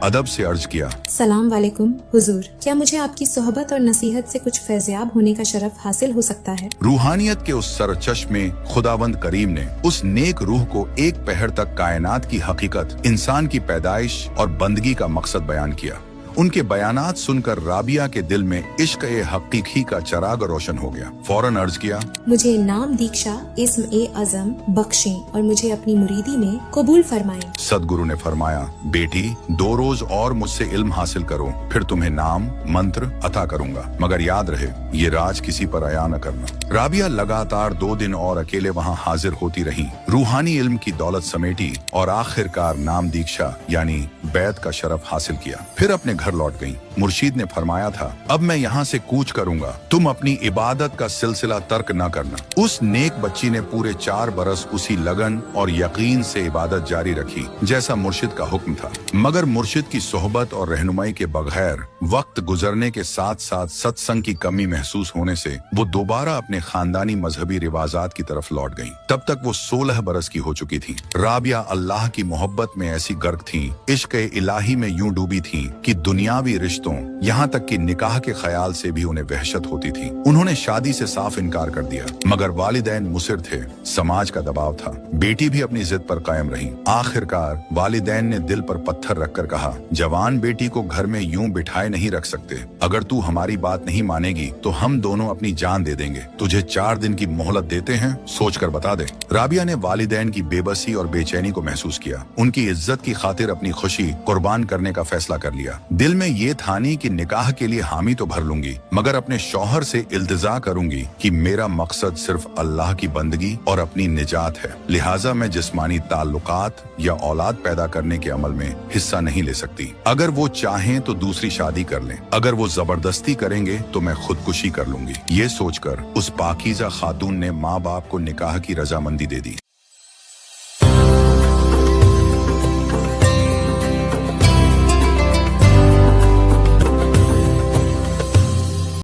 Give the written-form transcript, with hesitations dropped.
अदब से अर्ज किया, सलाम वालेकुम हुजूर, क्या मुझे आपकी सोहबत और नसीहत से कुछ फैज़याब होने का शरफ हासिल हो सकता है? रूहानियत के उस सरचश्मे खुदावंद करीम ने उस नेक रूह को एक पहर तक कायनात की हकीकत, इंसान की पैदाइश और बंदगी का मकसद बयान किया। उनके बयानात सुनकर राबिया के दिल में इश्क ए हकीकी का चराग रोशन हो गया। फौरन अर्ज किया, मुझे नाम दीक्षा इस्म ए अज़म बख्शें और मुझे अपनी मुरीदी में कबूल फरमाएं। सदगुरु ने फरमाया, बेटी 2 रोज और मुझसे इल्म हासिल करो, फिर तुम्हें नाम मंत्र अता करूंगा, मगर याद रहे ये राज किसी पर अया न करना। राबिया लगातार 2 दिन और अकेले वहाँ हाजिर होती रही, रूहानी इल्म की दौलत समेटी और आखिरकार नाम दीक्षा यानी बैत का शरफ हासिल किया। फिर अपने घर लौट गईं। मुर्शीद ने फरमाया था, अब मैं यहाँ से कूच करूंगा, तुम अपनी इबादत का सिलसिला तर्क न करना। उस नेक बच्ची ने पूरे 4 बरस उसी लगन और यकीन से इबादत जारी रखी जैसा मुर्शिद का हुक्म था। मगर मुर्शिद की सोहबत और रहनुमाई के बगैर वक्त गुजरने के साथ साथ सत्संग की कमी महसूस होने से वो दोबारा अपने खानदानी मजहबी रिवाजात की तरफ लौट गईं। तब तक वो 16 बरस की हो चुकी थी। राबिया अल्लाह की मोहब्बत में ऐसी गर्क थी, इश्क इलाही में यूं डूबी थी कि दुनियावी रिश्तों यहाँ तक कि निकाह के ख्याल से भी उन्हें वहशत होती थी। उन्होंने शादी से साफ इनकार कर दिया, मगर वालिदैन मुसिर थे, समाज का दबाव था। बेटी भी अपनी जिद पर कायम रही। आखिरकार वालिदैन ने दिल पर पत्थर रखकर कहा, जवान बेटी को घर में यूं बिठाए नहीं रख सकते, अगर तू हमारी बात नहीं मानेगी तो हम दोनों अपनी जान दे देंगे। तुझे 4 दिन की मोहलत देते हैं, सोचकर बता दे। राबिया ने वालिदैन की बेबसी और बेचैनी को महसूस किया। उनकी इज्जत की खातिर अपनी खुशी कुर्बान करने का फैसला कर लिया। दिल में ये ठानी कि निकाह के लिए हामी तो भर लूंगी, मगर अपने शौहर से इल्तिजा करूंगी कि मेरा मकसद सिर्फ अल्लाह की बंदगी और अपनी निजात है, लिहाजा मैं जिस्मानी ताल्लुकात या औलाद पैदा करने के अमल में हिस्सा नहीं ले सकती। अगर वो चाहें तो दूसरी शादी कर लें, अगर वो जबरदस्ती करेंगे तो मैं खुदकुशी कर लूंगी। ये सोचकर उस पाकीज़ा खातून ने माँ बाप को निकाह की रजामंदी दे दी।